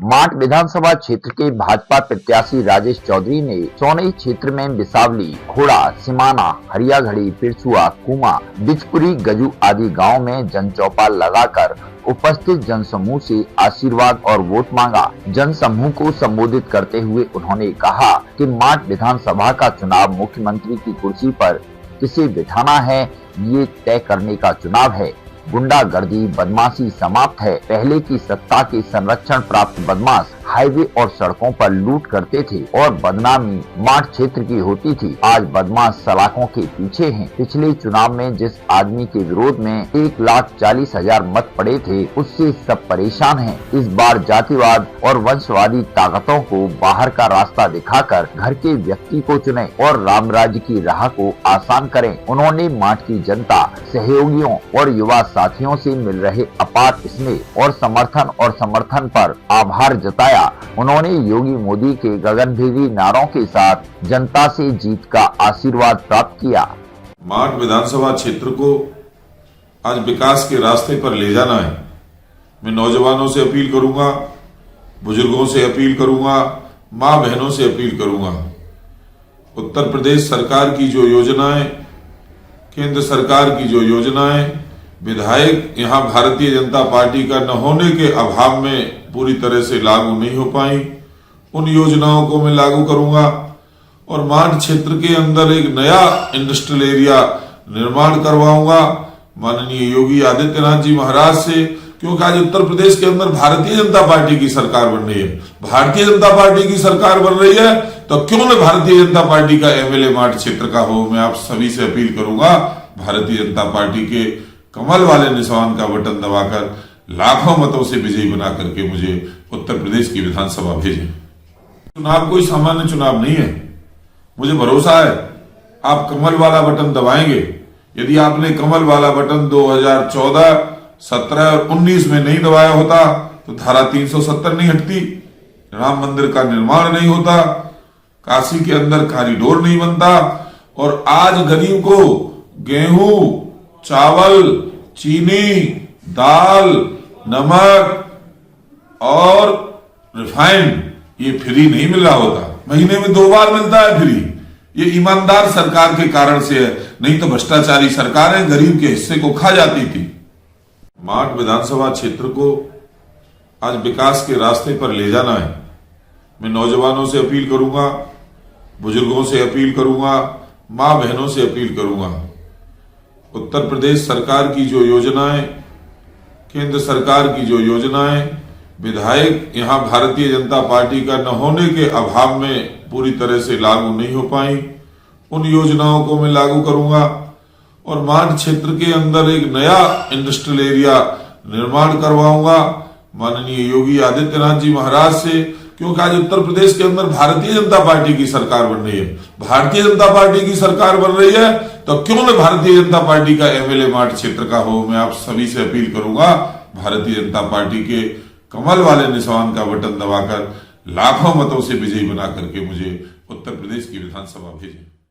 माट विधानसभा क्षेत्र के भाजपा प्रत्याशी राजेश चौधरी ने चौनई क्षेत्र में बिसावली, खोड़ा, सिमाना, हरियाघड़ी, पिरसुआ, कुमा, बिजपुरी, गजू आदि गांव में जनचौपाल लगाकर उपस्थित जनसमूह से आशीर्वाद और वोट मांगा। जनसमूह को संबोधित करते हुए उन्होंने कहा कि माट विधानसभा का चुनाव मुख्यमंत्री की कुर्सी पर किसे बिठाना है ये तय करने का चुनाव है। गुंडागर्दी, बदमाशी समाप्त है। पहले की सत्ता के संरक्षण प्राप्त बदमाश हाईवे और सड़कों पर लूट करते थे और बदनामी माट क्षेत्र की होती थी। आज बदमाश सलाखों के पीछे हैं। पिछले चुनाव में जिस आदमी के विरोध में 1,40,000 मत पड़े थे उससे सब परेशान हैं। इस बार जातिवाद और वंशवादी ताकतों को बाहर का रास्ता दिखाकर घर के व्यक्ति को चुनें और राम राज्य की राह को आसान करें। उन्होंने माट की जनता, सहयोगियों और युवा साथियों से मिल रहे अपार स्नेह और समर्थन पर आभार जताया। उन्होंने योगी मोदी के गगनभेदी नारों के साथ जनता से जीत का आशीर्वाद प्राप्त किया। माट विधानसभा क्षेत्र को आज विकास के रास्ते पर ले जाना है। मैं नौजवानों से अपील करूंगा, बुजुर्गों से अपील करूंगा, मां बहनों से अपील करूंगा। उत्तर प्रदेश सरकार की जो योजनाएं, केंद्र सरकार की जो योजनाएं विधायक यहां भारतीय जनता पार्टी का न होने के अभाव में पूरी तरह से लागू नहीं हो पाई, उन योजनाओं को मैं लागू करूंगा और माट क्षेत्र के अंदर एक नया इंडस्ट्रियल एरिया निर्माण करवाऊंगा माननीय योगी आदित्यनाथ जी महाराज से, क्योंकि आज उत्तर प्रदेश के अंदर भारतीय जनता पार्टी की सरकार बन रही है। भारतीय जनता पार्टी की सरकार बन रही है तो क्यों न भारतीय जनता पार्टी का एमएलए माट क्षेत्र का हो। मैं आप सभी से अपील करूंगा, भारतीय जनता पार्टी के कमल वाले निशान का बटन दबाकर लाखों मतों से विजयी बना करके मुझे उत्तर प्रदेश की विधानसभा भेजें। चुनाव कोई सामान्य चुनाव नहीं है। मुझे भरोसा है आप कमल वाला बटन दबाएंगे। यदि आपने कमल वाला बटन 2014, 17 और 19 में नहीं दबाया होता तो धारा 370 नहीं हटती, राम मंदिर का निर्माण नहीं होता, काशी के अंदर कॉरिडोर नहीं बनता और आज गरीब को गेहूं, चावल, चीनी, दाल, नमक और रिफाइंड ये फ्री नहीं मिल रहा होता। महीने में 2 बार मिलता है फ्री। ये ईमानदार सरकार के कारण से है, नहीं तो भ्रष्टाचारी सरकारें गरीब के हिस्से को खा जाती थी। माट विधानसभा क्षेत्र को आज विकास के रास्ते पर ले जाना है। मैं नौजवानों से अपील करूंगा, बुजुर्गों से अपील करूंगा, मां बहनों से अपील करूंगा। उत्तर प्रदेश सरकार की जो योजनाएं, केंद्र सरकार की जो योजनाएं विधायक यहां भारतीय जनता पार्टी का न होने के अभाव में पूरी तरह से लागू नहीं हो पाई, उन योजनाओं को मैं लागू करूंगा और माट क्षेत्र के अंदर एक नया इंडस्ट्रियल एरिया निर्माण करवाऊंगा माननीय योगी आदित्यनाथ जी महाराज से, क्योंकि आज उत्तर प्रदेश के अंदर भारतीय जनता पार्टी की सरकार बन रही है। भारतीय जनता पार्टी की सरकार बन रही है तो क्यों न भारतीय जनता पार्टी का एमएलए माट क्षेत्र का हो। मैं आप सभी से अपील करूंगा, भारतीय जनता पार्टी के कमल वाले निशान का बटन दबाकर लाखों मतों से विजयी बना करके मुझे उत्तर प्रदेश की विधानसभा भेजें।